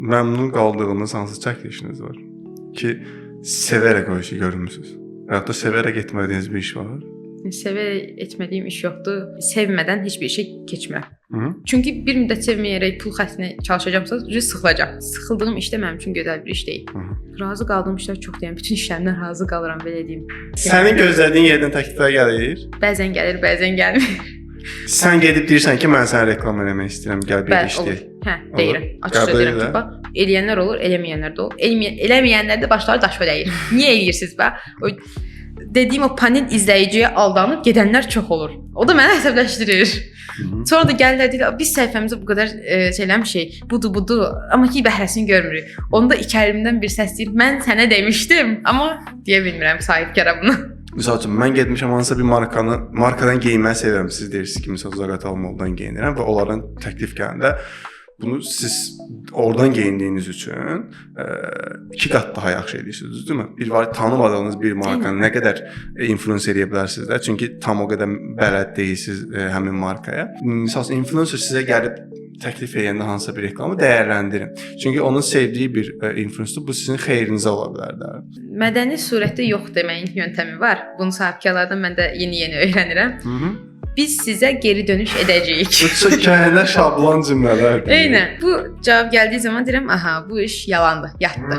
Məmnun qaldığınız hansı çəkilişiniz var ki, sevərək o işi görmüsünüz? Hətta da sevərək etmədiyiniz bir iş var? Sevərək etmədiyim iş yoxdur. Sevmədən heç bir şey keçmirəm. Hı? Çünki bir müddət sevməyərək pul xərcinə çalışacağamsa, sıxılacam. Sıxıldığım iş də mənim üçün gözəl bir iş deyil. Razı qaldığım işlər çox deyəm. Bütün işlərimdən razı qalıram, belə deyim. Sənin gözlədiyin yerdən təkliflər gəlir? Bəzən gəlir, bəzən gəlmir. Sən gedib deyirsən ki, mən sənə reklam eləmək istəyirəm, gəl bir işləyək. Hə, deyirəm. Açıq deyirəm ki, bax, eləyənlər olur, eləməyənlər də olur. Eləməyənlər də başları daşa dəyir. Niyə eləyirsiniz bə? O dediyim o panel izləyiciyə aldanıb gedənlər çox olur. O da məni əsəbləşdirir. Sonra da gəlirlər deyirlər, biz səhifəmizə bu qədər şeyləmişik, budur, amma ki bəhrəsini görmürük. Onda içərimdən bir səs deyir, mən sənə demişdim, amma deyə bilmirəm sahibkara bunu. Misal üçün, mən getmişəm hansısa bir markadan geyinməyi sevirəm. Siz deyirsiniz ki, misal Zagat Almovdan geyinirəm və onların təklif gələndə bunu siz oradan geyindiyiniz üçün 2 qat daha yaxşı edirsiniz, düzdürmü? Bir var tanımadığınız bir markanı nə qədər influencer edə bilərsiniz də, çünki tam o qədər bələd deyilsiniz həmin markaya. Misal influencer sizə gəlib təklif edəndə hansısa bir reklamı dəyərləndirin. Çünki onun sevdiyi bir influencer bu sizin xeyrinizə ola bilər də. Mədəni surətdə yox deməyin yöntəmi var. Bunu sahibkarlardan mən də yeni öyrənirəm. Biz sizə geri dönüş edəcəyik. Bu çox hekayələr, şablon cümlələrdir. Eynən. Bu cavab gəldiyi zaman deyirəm, aha, bu iş yalandır, yatdı.